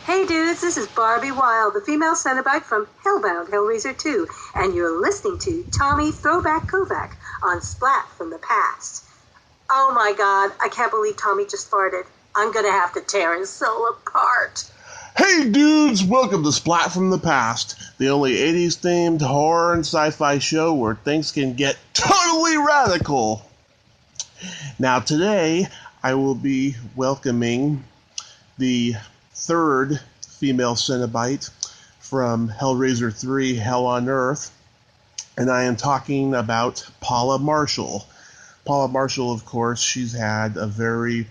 Hey dudes, this is Barbie Wilde, the female Cenobite from Hellraiser 2, and you're listening to Tommy Throwback Kovac on Splat from the Past. Oh my god, I can't believe Tommy just farted. I'm gonna have to tear his soul apart. Hey dudes, welcome to Splat from the Past, the only 80s themed horror and sci-fi show where things can get totally radical. Now today, I will be welcoming the third female Cenobite from Hellraiser 3, Hell on Earth, and I am talking about Paula Marshall. Paula Marshall, of course, she's had a very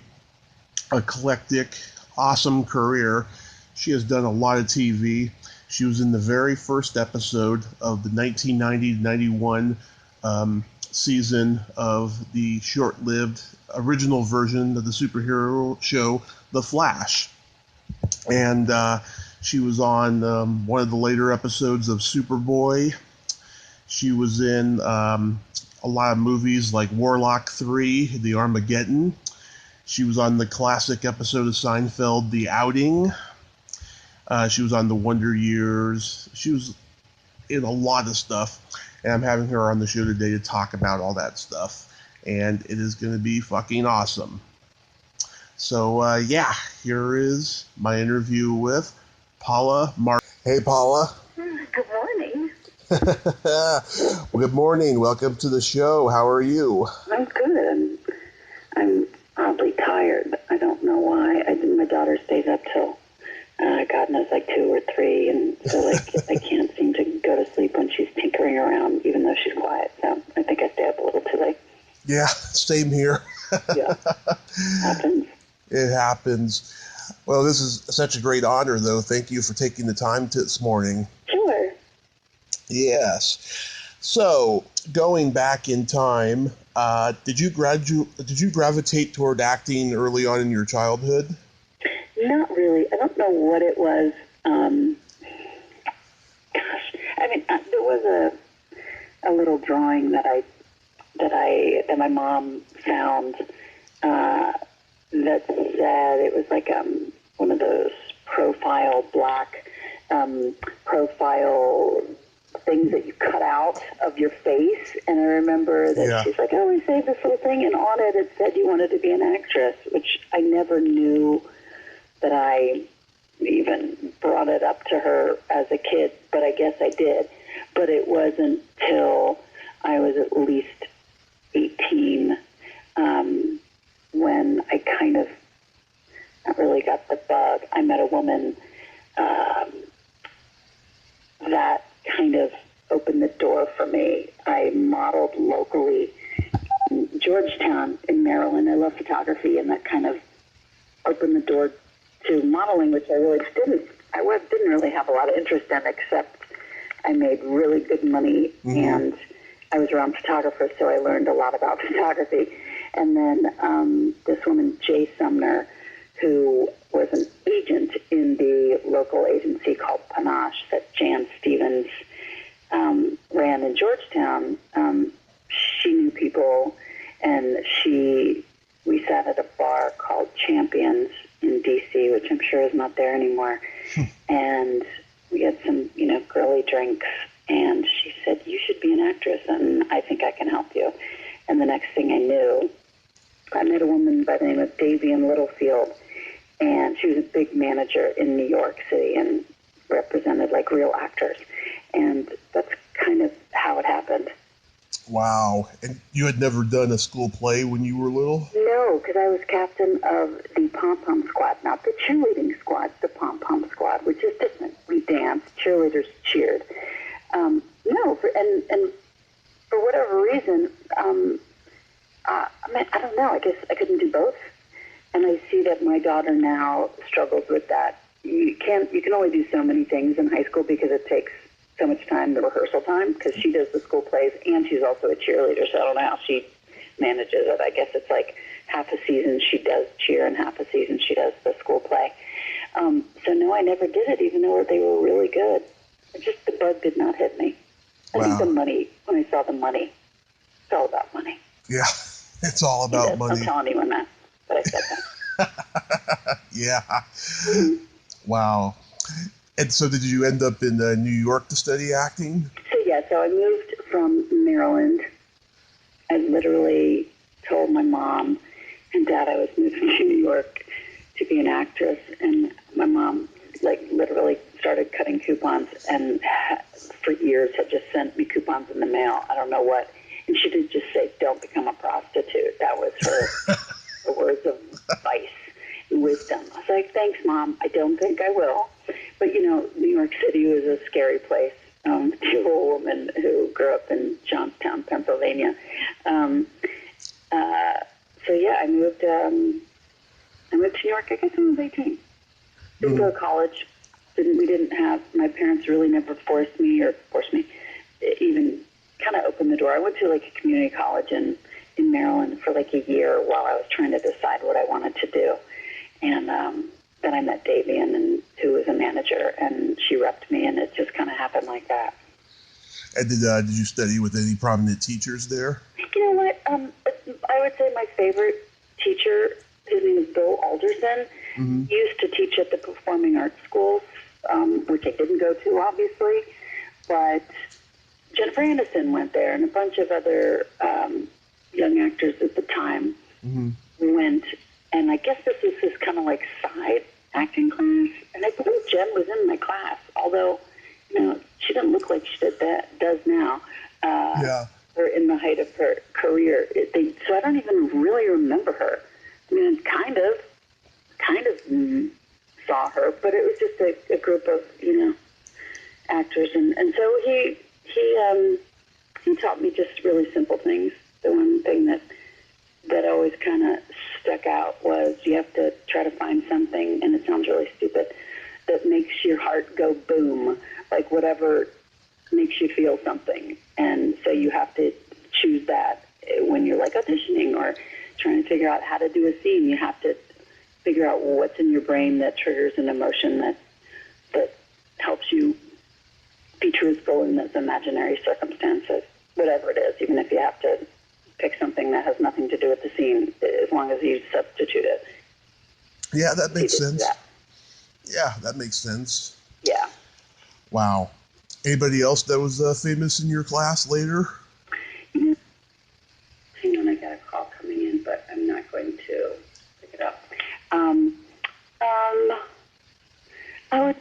eclectic, awesome career. She has done a lot of TV. She was in the very first episode of the 1990-91 season of the short-lived original version of the superhero show, The Flash. And she was on one of the later episodes of Superboy. She was in a lot of movies like Warlock 3, The Armageddon. She was on the classic episode of Seinfeld, The Outing. She was on The Wonder Years. She was in a lot of stuff. And I'm having her on the show today to talk about all that stuff. And it is going to be fucking awesome. So, here is my interview with Paula Marshall. Hey, Paula. Good morning. Well, good morning. Welcome to the show. How are you? I'm good. I'm oddly tired. I don't know why. My daughter stays up till, God knows, like 2 or 3, and so I can't seem to go to sleep when she's tinkering around, even though she's quiet. So I think I stay up a little too late. Yeah, same here. Yeah, happens. It happens. Well, this is such a great honor, though. Thank you for taking the time this morning. Sure. Yes. So, going back in time, did you gravitate toward acting early on in your childhood? Not really. I don't know what it was. There was a little drawing that my mom found that said it was like one of those black profile things that you cut out of your face, and I remember that she's like, "Oh, we saved this little thing," and on it said you wanted to be an actress, which I never knew that I even brought it up to her as a kid, but I guess I did. But it wasn't till I was at least 18 when I kind of not really got the bug. I met a woman that kind of opened the door for me. I modeled locally in Georgetown in Maryland. I love photography, and that kind of opened the door to modeling, which I really didn't really have a lot of interest in, except I made really good money, and I was around photographers, so I learned a lot about photography. And then this woman, Jay Sumner, who was an agent in the local agency called Panache that Jan Stevens ran in Georgetown, she knew people, and we sat at a bar called Champions in D.C., which I'm sure is not there anymore, and we had some, girly drinks, and she said, "You should be an actress, and I think I can help you." And the next thing I knew, I met a woman by the name of Davian Littlefield, and she was a big manager in New York City and represented like real actors. And that's kind of how it happened. Wow. And you had never done a school play when you were little? No, because I was captain of the pom-pom squad, not the cheerleading squad, the pom-pom squad, which is different. We danced, cheerleaders cheered. And for whatever reason, I don't know, I guess I couldn't do both. And I see that my daughter now struggles with that. You can only do so many things in high school because it takes so much time, the rehearsal time, because she does the school plays and she's also a cheerleader, so I don't know how she manages it. I guess it's like half a season she does cheer and half a season she does the school play. So no, I never did it, even though they were really good. The bug did not hit me. I think the money, when I saw the money, it's all about money. Yeah, it's all about money. Don't tell anyone that, but I said that. Yeah. Wow. And so did you end up in New York to study acting? So I moved from Maryland. I literally told my mom and dad I was moving to New York to be an actress, and my mom literally started cutting coupons and for years had just sent me coupons in the mail. I don't know what. And she did just say, don't become a prostitute. That was her words of advice and wisdom. I was like, thanks, Mom. I don't think I will. But, New York City was a scary place to a woman who grew up in Johnstown, Pennsylvania. I moved to New York, I guess, when I was 18. Didn't go to college. My parents really never forced me, even kind of opened the door. I went to a community college in Maryland for a year while I was trying to decide what I wanted to do. And then I met Davian, who was a manager, and she repped me, and it just kind of happened like that. And did you study with any prominent teachers there? You know what? I would say my favorite teacher, his name is Bill Alderson. Mm-hmm. He used to teach at the Performing Arts School, which I didn't go to, obviously, but Jennifer Aniston went there, and a bunch of other young actors at the time went, and I guess this was his kind of side acting class, and I believe Jen was in my class, although, she doesn't look like she does now. Or in the height of her career. So I don't even really remember her. I mean, kind of saw her, but it was just a group of, actors. And so he taught me just really simple things. The one thing that always kind of stuck out was you have to try to find something, and it sounds really stupid, that makes your heart go boom, whatever makes you feel something. And so you have to choose that when you're auditioning or trying to figure out how to do a scene. You have to figure out what's in your brain that triggers an emotion that helps you be truthful in those imaginary circumstances, whatever it is, even if you have to pick something that has nothing to do with the scene, as long as you substitute it. Yeah, that makes sense. Yeah, that makes sense. Yeah. Wow. Anybody else that was famous in your class later? Hang on, I got a call coming in, but I'm not going to pick it up. I want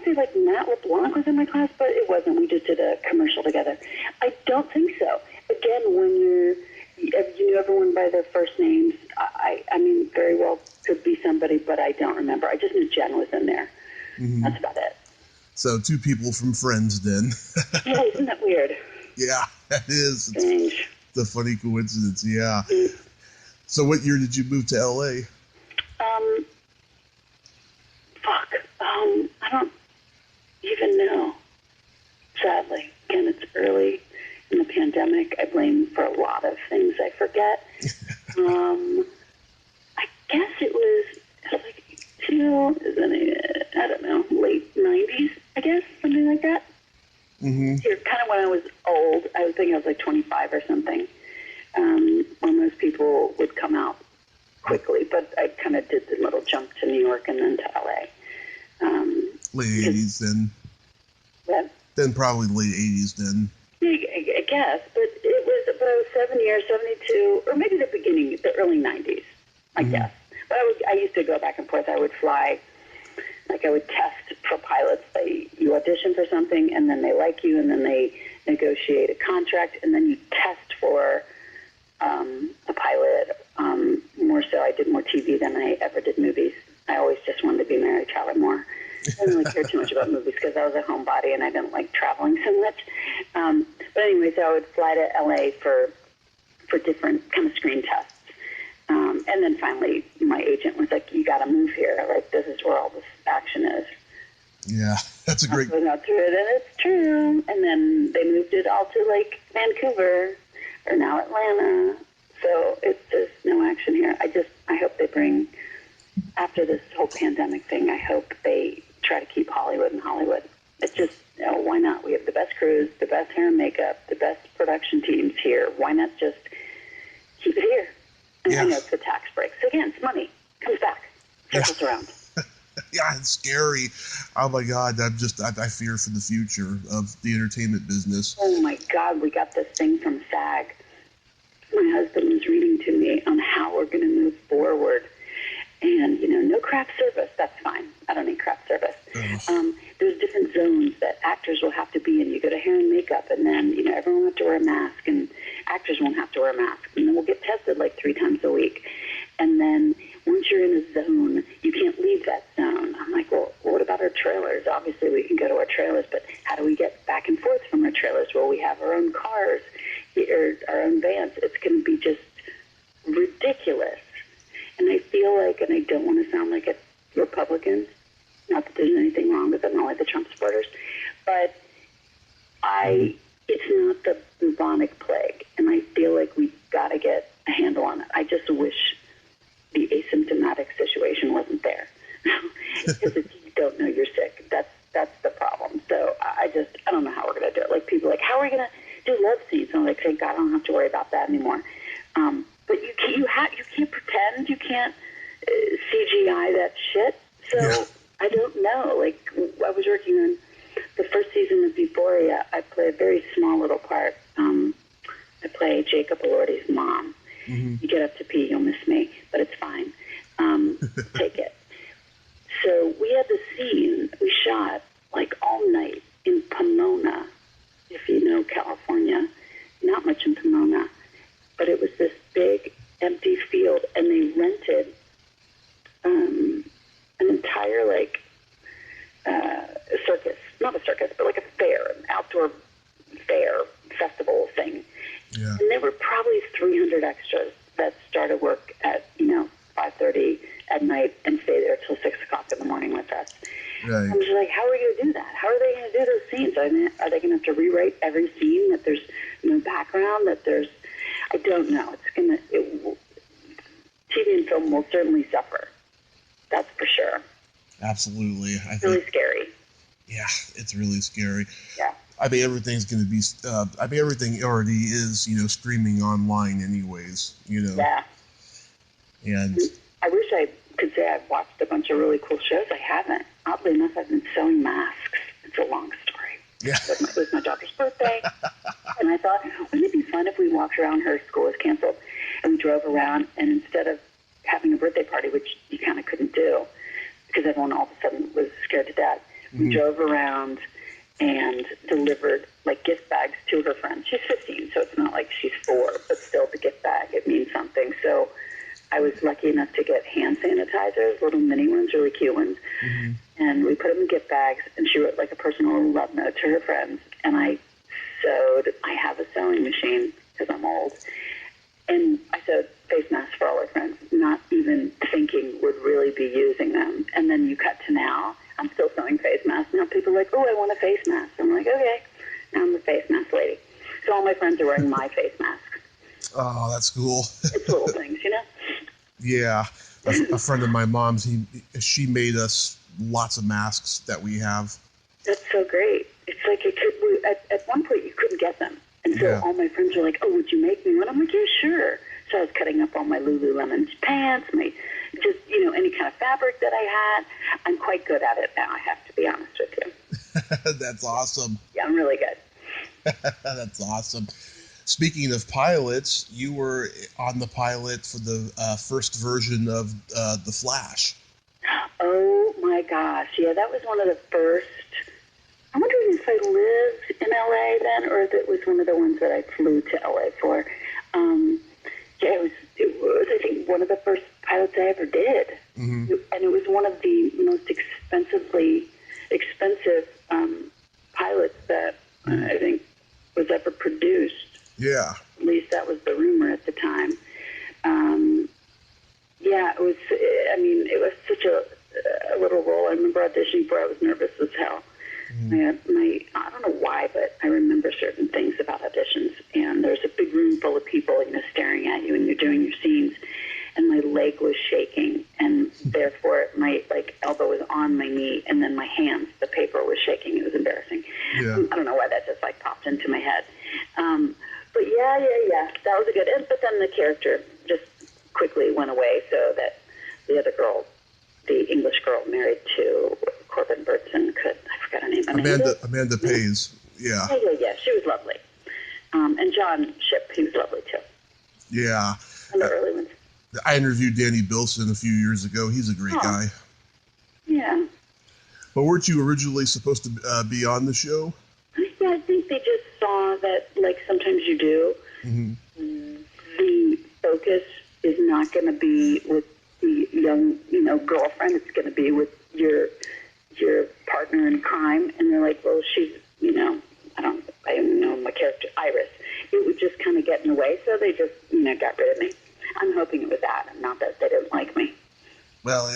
to say Matt LeBlanc was in my class, but it wasn't. We just did a commercial together. I don't think so. Again, when you knew everyone by their first names, I mean, very well could be somebody, but I don't remember. I just knew Jen was in there. Mm-hmm. That's about it. So 2 people from Friends, then. Yeah, isn't that weird? Yeah, that is. Strange. It's a funny coincidence, yeah. Mm. So what year did you move to L.A.? I don't even know, sadly. Again, it's early in the pandemic. I blame for a lot of things I forget. I guess it was I don't know, late 90s, I guess, something like that. Mm-hmm. Here, kind of when I was old, I was thinking I was 25 or something, when most people would come out quickly, but I kind of did the little jump to New York and then to LA. Late 80s then. What? Then probably late 80s then. I guess, but it was about 7 years, 72, or maybe the early 90s, I guess. But I used to go back and forth. I would fly, I would test for pilots. You audition for something, and then they like you, and then they negotiate a contract, and then you test for a pilot. More so, I did more TV than I ever did movies. I always just wanted to be Mary Tyler Moore. I didn't really care too much about movies because I was a homebody and I didn't like traveling so much. But anyway, so I would fly to LA for different kind of screen tests. And then finally, my agent was like, you got to move here. This is where all this action is. Yeah, that's a great... I went out to it, and it's true. And then they moved it all to, Vancouver, or now Atlanta. So there's no action here. I hope they bring, after this whole pandemic thing, I hope they try to keep Hollywood in Hollywood. It's just, why not? We have the best crews, the best hair and makeup, the best production teams here. Why not just keep it here? And I know it's the tax break. So again, it's money. Comes back. Circles around. Yeah, it's scary. Oh my God, I fear for the future of the entertainment business. Oh my God, we got this thing from SAG. My husband was reading to me on how we're going to move forward. And, no craft service, that's fine. I don't need craft service. There's different zones that actors will have to be in. You go to hair and makeup, and then, everyone will have to wear a mask, and actors won't have to wear masks. And then we'll get tested like 3 times a week. And then once you're in a zone, you can't leave that zone. I'm like, well, what about our trailers? Obviously, we can go to our trailers, but how do we get back and forth from our trailers? Well, we have our own cars or our own vans. It's going to be just ridiculous. And I feel like, and I don't want to sound like a Republican, not that there's anything wrong with them, not like the Trump supporters, but it's not the bubonic plague, and I feel like we've got to get a handle on it. I just wish the asymptomatic situation wasn't there. Because if you don't know you're sick, that's the problem. So I don't know how we're going to do it. Like, people are like, how are we going to do love scenes? And I'm like, thank God I don't have to worry about that anymore. But you can't pretend, you can't CGI that shit. So I don't know. Like, I was working on the first season of Euphoria. I play a very small little part. I play Jacob Elordi's mom. Mm-hmm. You get up to pee, you'll miss me, but it's fine. Take it. So we had this scene we shot like all night in Pomona, if you know California. Not much in Pomona, but it was this big empty field, and they rented an entire circus, not a circus, but like a fair, an outdoor fair festival thing. Yeah. And there were probably 300 extras that started work at 5:30 at night and stay there till 6 o'clock in the morning with us. Right. I'm just like, how are we going to do that? How are they going to do those scenes? Are they going to have to rewrite every scene, that there's no background, that there's, I don't know. TV and film will certainly suffer. That's for sure. Absolutely. It's really scary. Yeah, it's really scary. Yeah. I mean, everything's going to be, everything already is, streaming online anyways, Yeah. And I wish I could say I've watched a bunch of really cool shows. I haven't. Oddly enough, I've been sewing masks. It's a long story. Yeah. It was my daughter's birthday, and I thought, wouldn't it be fun if we walked around, her school was canceled, and we drove around, and instead of having a birthday party, which you kind of couldn't do, because everyone all of a sudden was scared to death, we drove around and delivered gift bags to her friends. She's 15, so it's not like she's 4, but still the gift bag, it means something. So I was lucky enough to get hand sanitizers, little mini ones, really cute ones, and we put them in gift bags, and she wrote a personal love note to her friends, and I sewed. I have a sewing machine because I'm old, and I sewed face masks for all our friends, not even thinking would really be using them. And then you cut to now, I'm still sewing face masks. Now people are like, oh, I want a face mask. I'm like, okay, now I'm the face mask lady. So all my friends are wearing my face masks. Oh, that's cool. It's little things, Yeah. A friend of my mom's, she made us lots of masks that we have. That's so great. It's like at one point you couldn't get them. And so all my friends are like, oh, would you make me one? I'm like, yeah, sure. So I was cutting up all my Lululemon pants, any kind of fabric that I had. I'm quite good at it now, I have to be honest with you. That's awesome. Yeah, I'm really good. That's awesome. Speaking of pilots, you were on the pilot for the first version of The Flash. Oh, my gosh. Yeah, that was one of the first. I wonder if I lived in L.A. then, or if it was one of the ones that I flew to L.A. for. It was, I think, one of the first pilots I ever did. Mm-hmm. And it was one of the most expensive pilots that I think was ever produced. Yeah. At least that was the rumor at the time. It was such a little role. I remember auditioning for it. I was nervous as hell. I don't know why, but I remember certain things about auditions. And there's a big room full of people, staring at you, and you're doing your scenes. And my leg was shaking, and therefore my elbow was on my knee, and then my hands, the paper was shaking. It was embarrassing. Yeah. I don't know why that just popped into my head. But yeah, that was a good. But then the character just quickly went away, so that the other girl, the English girl married to Amanda Pays. Yeah. Yeah, she was lovely. And John Shipp, he was lovely too. Yeah. And the early ones. I interviewed Danny Bilson a few years ago. He's a great guy. Yeah. But weren't you originally supposed to be on the show? Yeah, I think they just saw that, like sometimes you do, the focus is not going to be with the young, girlfriend. It's going to be with your partner in crime. And they're like, well, she's, I don't know my character, Iris. It would just kind of get in the way, so they just, got rid of me. I'm hoping it was that, and not that they didn't like me. Well,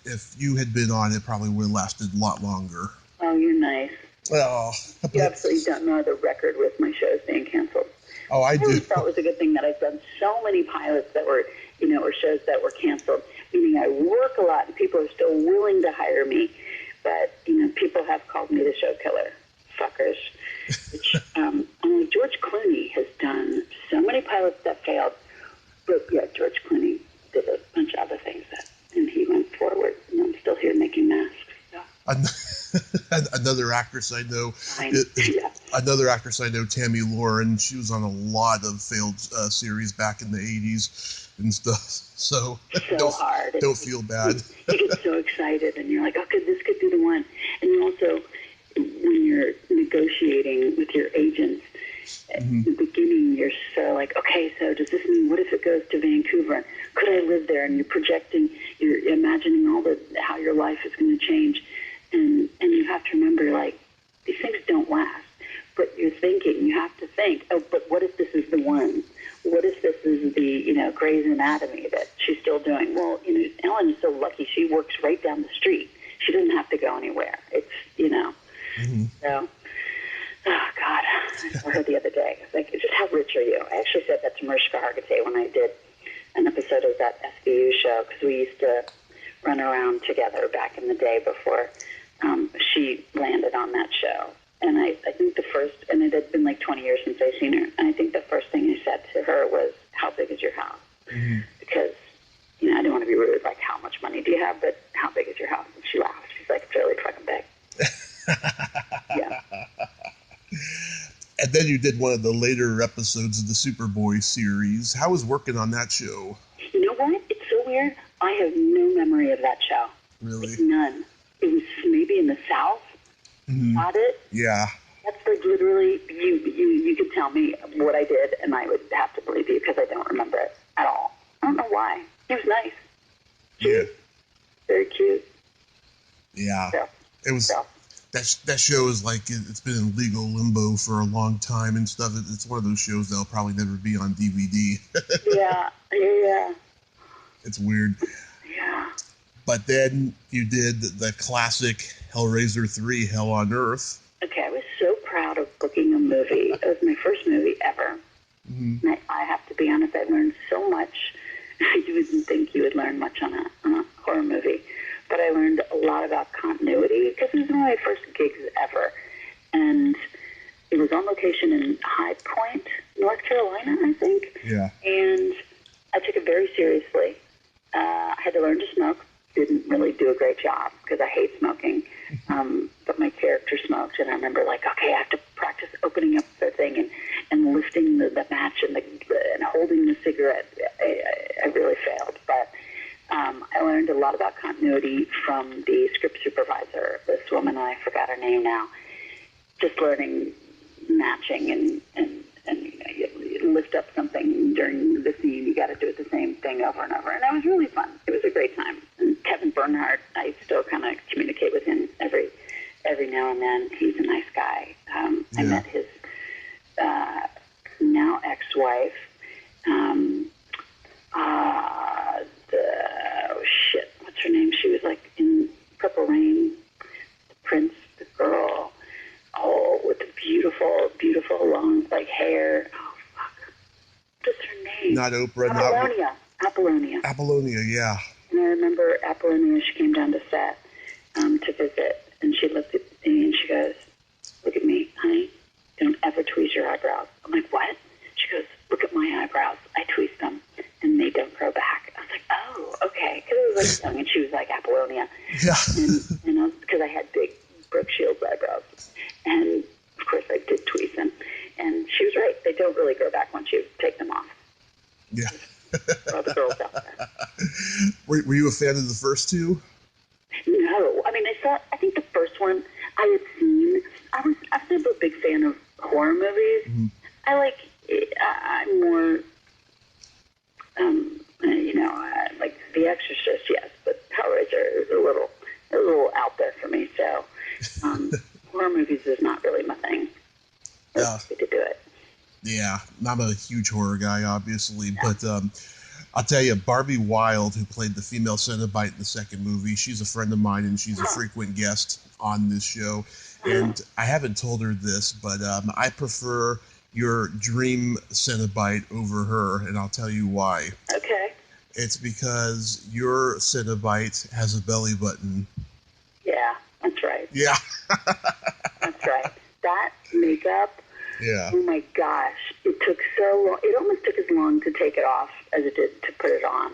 if you had been on, it probably would have lasted a lot longer. Oh, you're nice. Oh, you absolutely don't know the record with my shows being canceled. Oh, I do. I always thought it was a good thing that I've done so many pilots that were, or shows that were canceled, meaning I work a lot and people are still willing to hire me. But, people have called me the show killer. Fuckers. Which, only George Clooney has done so many pilots that failed. But, yeah, George Clooney did a bunch of other things and he went forward. And I'm still here making masks. Yeah. Another actress I know, Tammy Lauren. She was on a lot of failed series back in the 80s and stuff. So hard. Don't feel bad. You get so excited and you're like, okay, this could be the one. And you also, when you're negotiating with your agents, at the beginning you're so like, okay, so does this mean, what if it goes to Vancouver? Could I live there? And you're projecting, you're imagining how your life is going to change. And you have to remember, like, these things don't last. But you're thinking, you have to think, oh, but what if this is the one? What if this is the, Grey's Anatomy that she's still doing? Well, Ellen is so lucky. She works right down the street. She doesn't have to go anywhere. It's, So, oh, God. I saw her the other day. I was like, just how rich are you? I actually said that to Mariska Hargitay when I did an episode of that SVU show, because we used to run around together back in the day before she landed on that show. And I think and it had been like 20 years since I'd seen her, and I think the first thing I said to her was, how big is your house? Because, I didn't want to be rude, like, how much money do you have, but how big is your house? And she laughed. She's like, it's really fucking big. Yeah. And then you did one of the later episodes of the Superboy series. How was working on that show? You know what? It's so weird. I have no memory of that show. Really? Like, none. It was maybe in the South. Got it? Yeah. That's like literally, you could tell me what I did, and I would have to believe you because I don't remember it at all. I don't know why. He was nice. Cute. Yeah. Very cute. Yeah. So, it was. So. That show is like, it's been in legal limbo for a long time and stuff. It's one of those shows that'll probably never be on DVD. Yeah. It's weird. Yeah. But then you did the classic Hellraiser 3, Hell on Earth. Okay, I was so proud of booking a movie. It was my first movie ever. And I have to be honest, I learned so much. You wouldn't think you would learn much on a horror movie. But I learned a lot about continuity because it was one of my first gigs ever. And it was on location in High Point, North Carolina, I think. Yeah. And I took it very seriously. I had to learn to smoke. Didn't really do a great job because I hate smoking. But my character smoked, and I remember like, okay, I have to practice opening up the thing and lifting the match and holding the cigarette. I really failed, but I learned a lot about continuity from the script supervisor, this woman, I forgot her name now, just learning matching and you lift up something during the scene, you got to do it the same thing over and over. And that was really fun. It was a great time. And Kevin Bernhardt, I still kind of communicate with him every now and then. He's a nice guy. I met his now ex-wife. What's her name? She was like in Purple Rain, the prince, the girl, with the beautiful, beautiful long like hair. Oh fuck, what's her name? Not Oprah. Apollonia, yeah. And I remember Apollonia. She came down to set to visit, and she looked at me and she goes, "Look at me, honey. Don't ever tweeze your eyebrows." I'm like, "What?" She goes, "Look at my eyebrows. I tweeze them, and they don't grow back." I was like, "Oh, okay." Because it was like young, and she was like Apollonia. Yeah. And because I had big Brooke Shields eyebrows. Were you a fan of the first two? No. I mean, I think the first one I had seen. I'm never a big fan of horror movies. Mm-hmm. I'm more, I like The Exorcist, yes, but Hellraiser is a little out there for me. So, horror movies is not really my thing. Yeah. To do it. Yeah, I'm a huge horror guy, obviously, but I'll tell you, Barbie Wilde, who played the female Cenobite in the second movie, she's a friend of mine, and she's a frequent guest on this show. And I haven't told her this, but I prefer your dream Cenobite over her, and I'll tell you why. Okay. It's because your Cenobite has a belly button. Yeah, that's right. Yeah. That's right. That makeup, yeah. Oh my gosh, it took so long. It almost took as long to take it off as it did to put it on.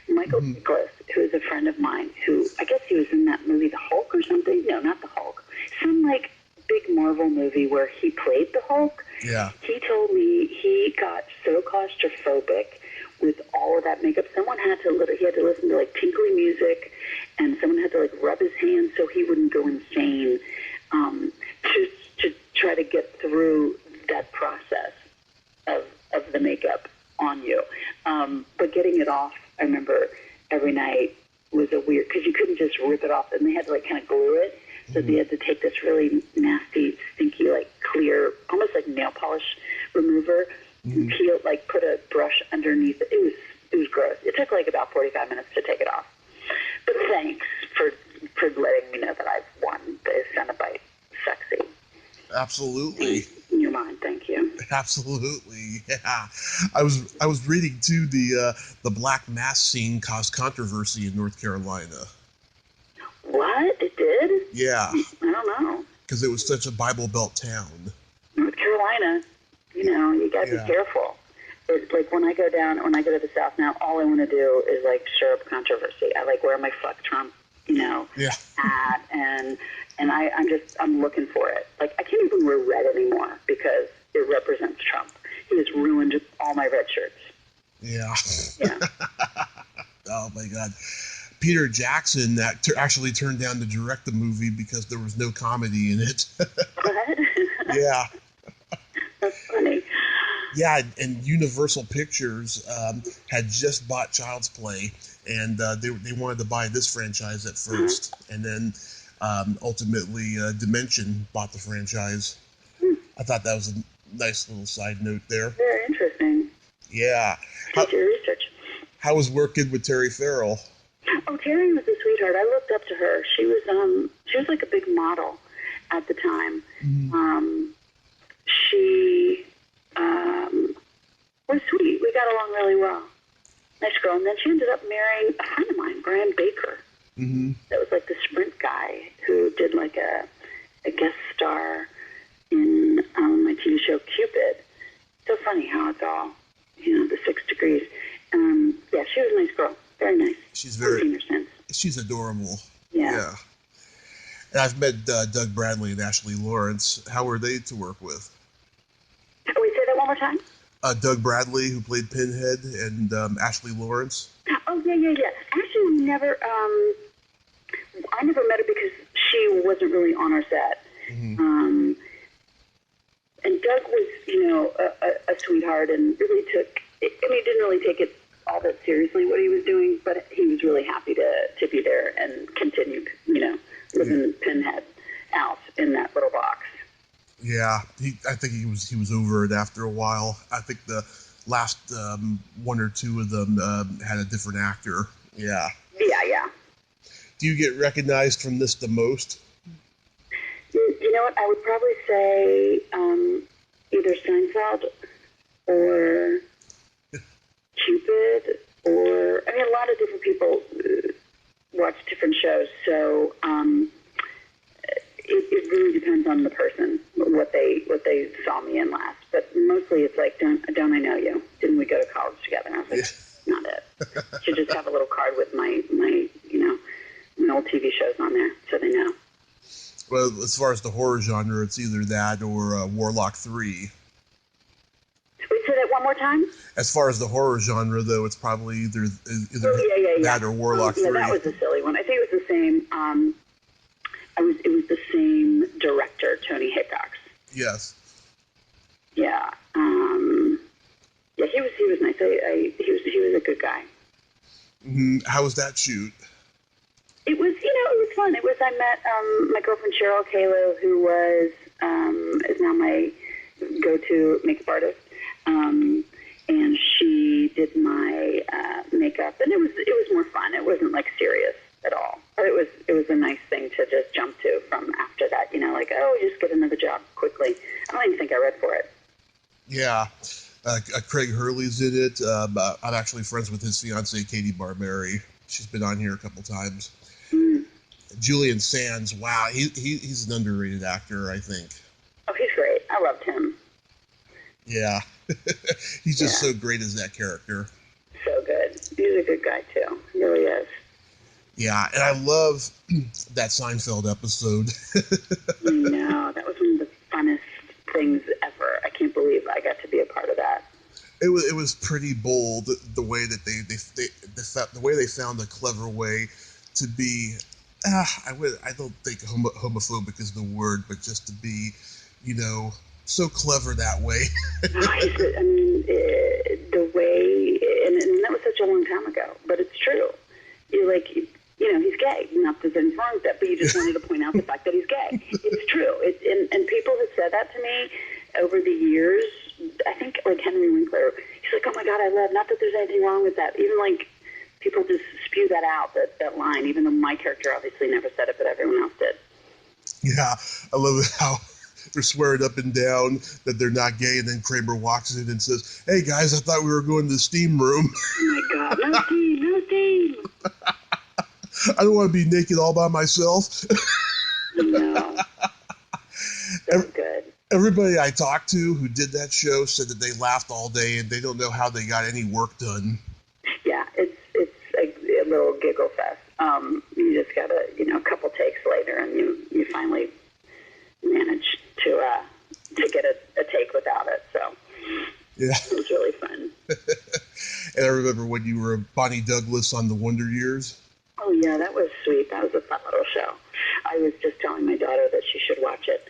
Michael Nicholas, who is a friend of mine, who I guess he was in that movie, The Hulk or something. No, not The Hulk. Some like big Marvel movie where he played the Hulk. Yeah. He told me he got so claustrophobic with all of that makeup. He had to listen to like tinkly music, and someone had to like rub his hands so he wouldn't go insane. To try to get through that process of the makeup on you. But getting it off, I remember every night was a weird, because you couldn't just rip it off, and they had to like kind of glue it. So they had to take this really nasty, stinky, like clear, almost like nail polish remover, and put a brush underneath it. It was gross. It took like about 45 minutes to take it off. But thanks for letting me know that I've won the Cenobite sexy. Absolutely. In your mind, thank you. Absolutely, yeah. I was reading too, the Black Mass scene caused controversy in North Carolina. What? It did? Yeah. I don't know. Because it was such a Bible Belt town. North Carolina, you gotta be careful. It's like when I go to the South now, all I want to do is like stir up controversy. I like wear my fuck Trump, hat, and I'm looking for it. Like I can't even wear red anymore because it represents Trump. He has ruined all my red shirts. Yeah. Yeah. Oh my God. Peter Jackson actually turned down to direct the movie because there was no comedy in it. What? Yeah. That's funny. Yeah, and Universal Pictures had just bought Child's Play, and they wanted to buy this franchise at first, and then ultimately Dimension bought the franchise. I thought that was a nice little side note there. Very interesting. Yeah. Did your research. How was working with Terry Farrell? Oh, Terry was a sweetheart. I looked up to her. She was like a big model at the time. She was sweet. We got along really well. Nice girl. And then she ended up marrying a friend of mine, Brian Baker. Mm-hmm. That was like the Sprint guy who did like a guest star in my TV show Cupid. So funny how it's all, the 6 degrees. Yeah, she was a nice girl. Very nice. She's adorable. Yeah. And I've met Doug Bradley and Ashley Lawrence. How were they to work with? Can we say that one more time? Doug Bradley, who played Pinhead, and Ashley Lawrence. Oh, yeah. Actually, I never met her because she wasn't really on our set. Mm-hmm. And Doug was, a sweetheart and really he didn't really take it all that seriously what he was doing, but he was really happy to be there and continue, living Pinhead out in that little box. Yeah, I think he was over it after a while. I think the last one or two of them had a different actor. Yeah. Yeah. Do you get recognized from this the most? You know what? I would probably say either Seinfeld or Cupid, or a lot of different people watch different shows, so it really depends on the person what they saw me in last. But mostly it's like, don't I know you? Didn't we go to college together? And I was like, not it. Should just have a little card with my old TV shows on there, so they know. Well, as far as the horror genre, it's either that or Warlock 3. Wait, say that one one more time? As far as the horror genre, though, it's probably either that or Warlock 3. Yeah, that was a silly one. I think it was the same. It was the same director, Tony Hickox. Yes. Yeah. Yeah, he was nice. He was a good guy. Mm-hmm. How was that shoot? It was, it was fun. I met my girlfriend Cheryl Kalo, who is now my go-to makeup artist, and she did my makeup, and it was more fun. It wasn't like serious at all. It was a nice thing to just jump to from after that. Just get another job quickly. I don't even think I read for it. Yeah. Craig Hurley's in it. I'm actually friends with his fiancée, Katie Barberi. She's been on here a couple times. Mm. Julian Sands, wow, he's an underrated actor, I think. Oh, he's great. I loved him. Yeah. He's just so great as that character. So good. He's a good guy, too. He really is. Yeah, and I love that Seinfeld episode. No, that was one of the funnest things ever. I can't believe I got to be a part of that. It was pretty bold, the way that they found a clever way to be. I don't think homophobic is the word, but just to be, so clever that way. The way, and that was such a long time ago, but it's true. You're like, he's gay. Not that there's anything wrong with that, but you just wanted to point out the fact that he's gay. It's true. And people have said that to me over the years. I think, like Henry Winkler, he's like, oh my God, I love, not that there's anything wrong with that. Even like, people just spew that out, that line, even though my character obviously never said it, but everyone else did. Yeah, I love it how they're swearing up and down that they're not gay, and then Kramer walks in and says, hey guys, I thought we were going to the steam room. Oh my God, no steam. I don't want to be naked all by myself. No. So good. Everybody I talked to who did that show said that they laughed all day and they don't know how they got any work done. Yeah, it's a little giggle fest. You just got a couple takes later, and you finally manage to get a take without it. So yeah, it was really fun. And I remember when you were Bonnie Douglas on The Wonder Years. Oh yeah, that was sweet. That was a fun little show. I was just telling my daughter that she should watch it.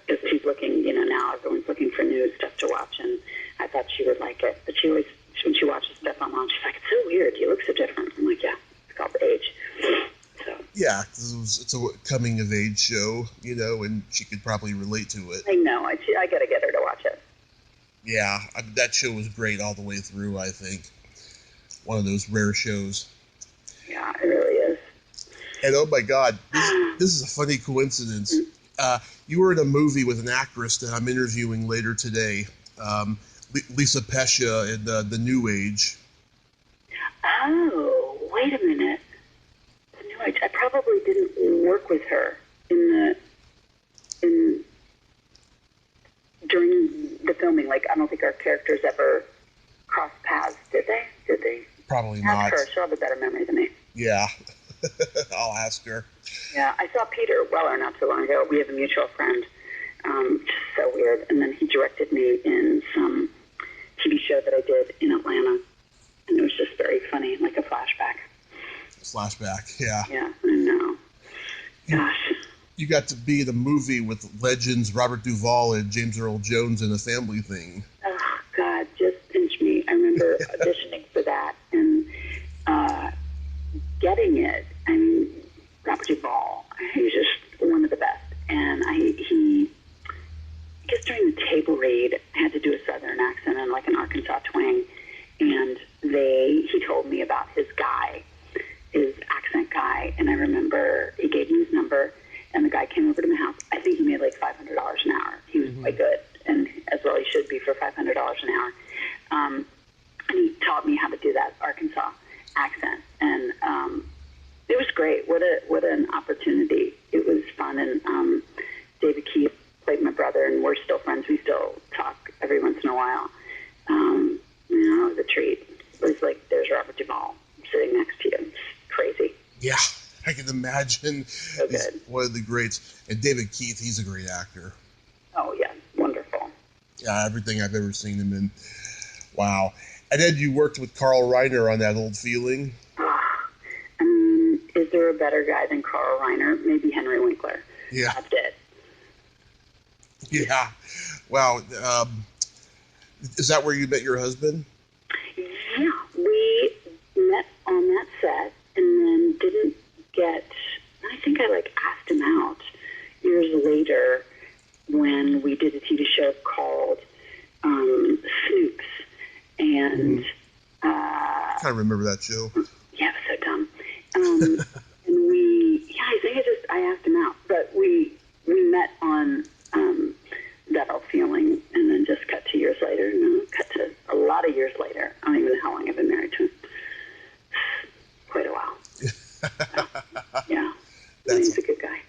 Because she's looking, now everyone's looking for new stuff to watch, and I thought she would like it. But she always, when she watches stuff online, she's like, it's so weird. You look so different. I'm like, yeah, it's called age. So. Yeah, it's a coming-of-age show, and she could probably relate to it. I know. I got to get her to watch it. Yeah, that show was great all the way through, I think. One of those rare shows. Yeah, it really is. And oh my God, this is a funny coincidence. You were in a movie with an actress that I'm interviewing later today, Lisa Pescia in The New Age. Oh, wait a minute. The New Age. I probably didn't work with her during the filming. Like, I don't think our characters ever crossed paths, did they? Probably Ask not. her. She'll have a better memory than me. Yeah. I'll ask her. Yeah, I saw Peter Weller not too long ago. We have a mutual friend. Just so weird. And then he directed me in some TV show that I did in Atlanta. And it was just very funny, like a flashback. Yeah. Yeah, I know. Gosh. You got to be in a movie with legends Robert Duvall and James Earl Jones in A Family Thing. Oh, God, just pinch me. I remember auditioning for that and getting it. I mean, Robert Duvall, he was just one of the best. And I guess during the table read, I had to do a Southern accent and like an Arkansas twang. And he told me about his accent guy. And I remember he gave me his number, and the guy came over to my house. I think he made like $500 an hour. He was quite good, and as well he should be for $500 an hour. And he taught me how to do that Arkansas accent. And it was great. What an opportunity. It was fun. And David Keith played my brother, and we're still friends. We still talk every once in a while. It was a treat. It was like, there's Robert Duvall sitting next to you. It's crazy. Yeah, I can imagine. So good. He's one of the greats. And David Keith, he's a great actor. Oh, yeah. Wonderful. Yeah, everything I've ever seen him in. Wow. And then you worked with Carl Reiner on That Old Feeling. Is there a better guy than Carl Reiner? Maybe Henry Winkler. Yeah. That's it. Yeah. Wow. Is that where you met your husband? Yeah, we met on that set and then didn't get, I think I asked him out years later when we did a TV show called Snoops. And I kind of remember that show. yeah, it was so dumb. And I think I asked him out, but we met on That Old Feeling, and then just cut to a lot of years later. I don't even know how long I've been married to him. Quite a while. Yeah. He's a good guy.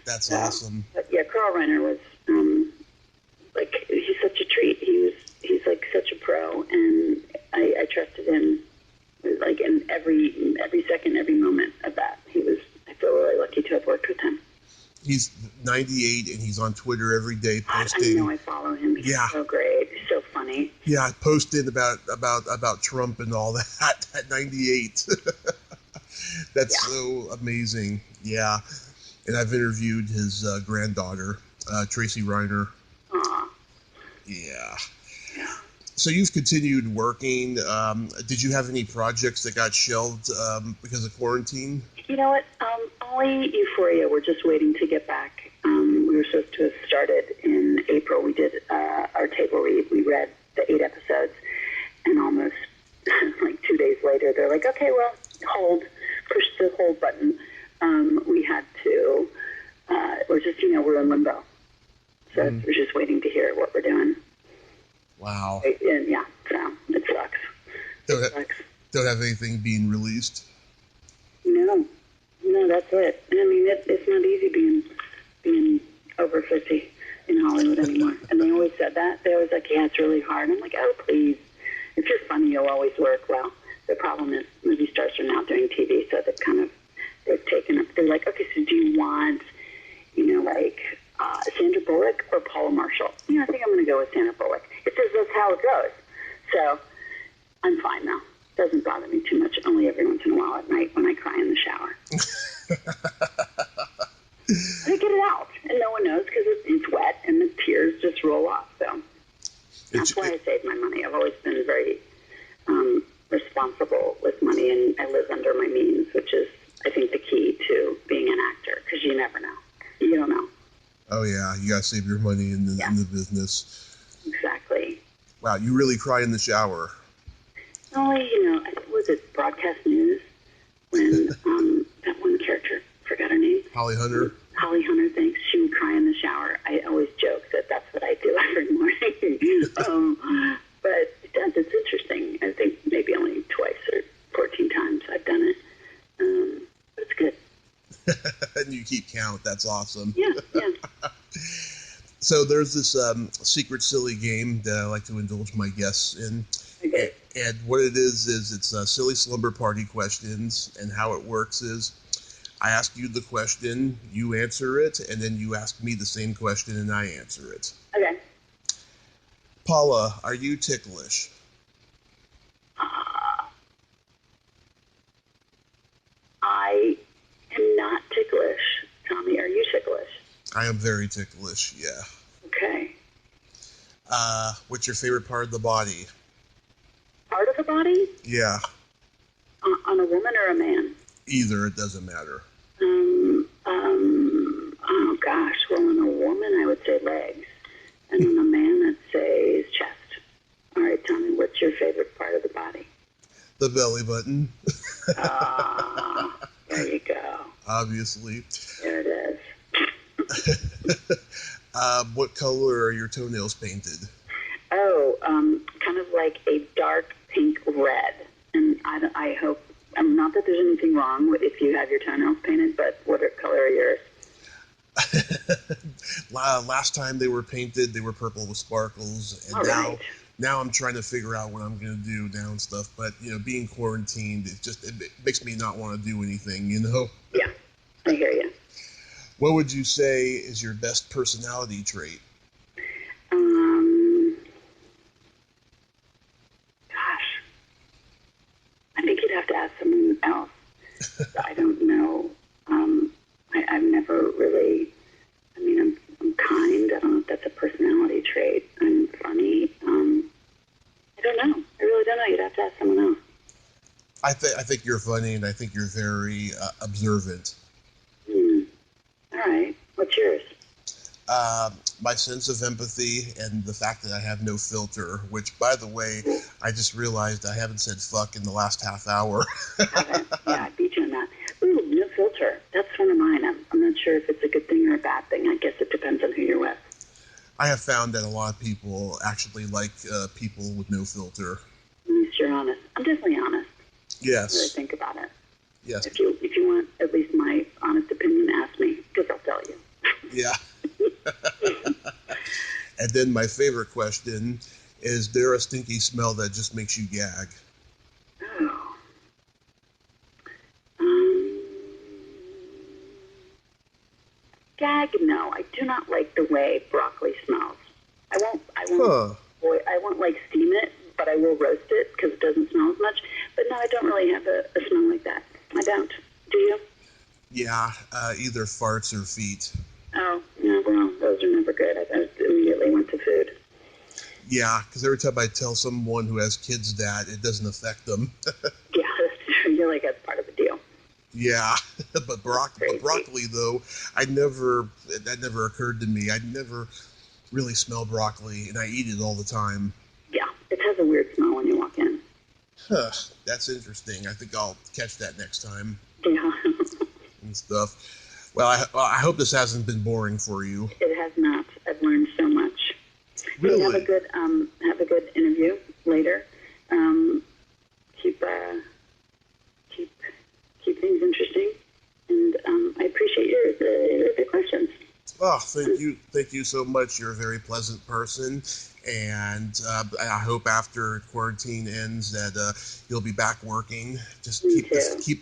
That's awesome. But yeah, Carl Reiner was he's such a treat. He's such a pro, and I trusted him in every second, every moment of that. I feel really lucky to have worked with him. He's 98 and he's on Twitter every day posting. I know, I follow him. He's so great. He's so funny. Yeah, posting about Trump and all that at 98. That's so amazing. Yeah. And I've interviewed his granddaughter, Tracy Reiner. Aw. Yeah. So you've continued working. Did you have any projects that got shelved because of quarantine? You know what? Only Euphoria. We're just waiting to get back. We were supposed to have started in April. We did our table read. We read the 8 episodes, and almost 2 days later, they're like, okay, well, push the hold button. We had to, we're in limbo. So we're just waiting to hear what we're doing. Wow. And yeah, so it sucks. Don't have anything being released? No, that's it. I mean, it's not easy being over 50 in Hollywood anymore. And they always said that. They always yeah, it's really hard. I'm like, oh, please. If you're funny, you'll always work well. The problem is movie stars are now doing TV, so they've taken up. They're like, okay, so do you want, Sandra Bullock or Paula Marshall? I think I'm going to go with Sandra Bullock. It says that's how it goes. So I'm fine now. Doesn't bother me too much. Only every once in a while at night when I cry in the shower. I get it out, and no one knows because it's wet and the tears just roll off. So that's why I save my money. I've always been very responsible with money, and I live under my means, which is, I think, the key to being an actor, because you never know. You don't know. Oh, yeah. You got to save your money in the business. Exactly. Wow, you really cry in the shower. Only, I think, was it Broadcast News when that one character, forgot her name. Holly Hunter. Holly Hunter, thanks. She would cry in the shower. I always joke that that's what I do every morning. But it does. It's interesting. I think maybe only twice or 14 times I've done it. But it's good. And you keep count. That's awesome. Yeah. So there's this secret silly game that I like to indulge my guests in. Okay. And what it is it's silly slumber party questions. And how it works is I ask you the question, you answer it, and then you ask me the same question and I answer it. Okay. Paula, are you ticklish? I am not ticklish. Tommy, are you ticklish? I am very ticklish, yeah. Okay. What's your favorite part of the body? Part of the body? Yeah. On a woman or a man? Either, it doesn't matter. Oh gosh, well, in a woman, I would say legs. And in a man, I'd say his chest. All right, Tommy, what's your favorite part of the body? The belly button. There you go. Obviously. There it is. What color are your toenails painted? Oh, kind of like a dark pink red. And I hope, not that there's anything wrong with if you have your toenails painted, but what color are yours? Last time they were painted, they were purple with sparkles, and now I'm trying to figure out what I'm going to do now and stuff. But being quarantined, it makes me not want to do anything. Yeah, I hear you. What would you say is your best personality trait? I think you're funny, and I think you're very observant. All right. What's yours? My sense of empathy and the fact that I have no filter, which, by the way, I just realized I haven't said fuck in the last half hour. Haven't? Yeah, I beat you on that. Ooh, no filter. That's one of mine. I'm not sure if it's a good thing or a bad thing. I guess it depends on who you're with. I have found that a lot of people actually like people with no filter. At least you're honest. I'm definitely honest. Yes. Really think about it. Yes. If you want at least my honest opinion, ask me, because I'll tell you. Yeah. And then my favorite question, is there a stinky smell that just makes you gag? Oh. Gag? No, I do not like the way broccoli smells. I won't like steam it, but I will roast it because it doesn't smell as much. But no, I don't really have a smell like that. I don't. Do you? Yeah, either farts or feet. Oh, no, well, those are never good. I immediately went to food. Yeah, because every time I tell someone who has kids that, it doesn't affect them. Yeah, that's true. You're like, that's part of the deal. Yeah, but broccoli, though, that never occurred to me. I never really smell broccoli, and I eat it all the time. Yeah, it has a weird smell when you walk in. Huh, that's interesting. I think I'll catch that next time. Yeah. And stuff. Well, I hope this hasn't been boring for you. It has not. I've learned so much. Really? Hey, have a good interview later. Keep things interesting, and I appreciate your questions. Oh, thank you so much. You're a very pleasant person, and I hope after quarantine ends that you'll be back working. Just keep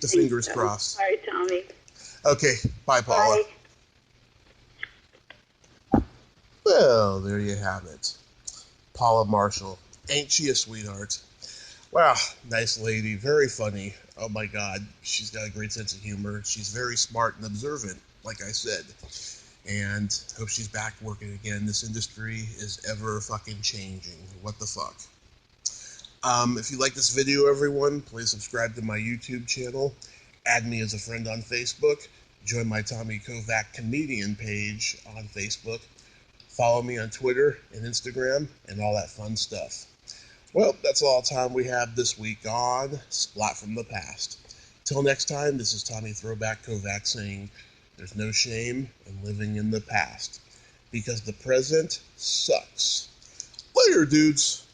the fingers crossed. All right, Tommy. Okay, bye, Paula. Bye. Well, there you have it. Paula Marshall. Ain't she a sweetheart? Wow, nice lady, very funny. Oh my God, she's got a great sense of humor. She's very smart and observant, like I said. And hope she's back working again. This industry is ever fucking changing. What the fuck? If you like this video, everyone, please subscribe to my YouTube channel. Add me as a friend on Facebook. Join my Tommy Kovac comedian page on Facebook. Follow me on Twitter and Instagram and all that fun stuff. Well, that's all the time we have this week on Splat from the Past. Till next time, this is Tommy Throwback Kovac saying, there's no shame in living in the past, because the present sucks. Later, dudes.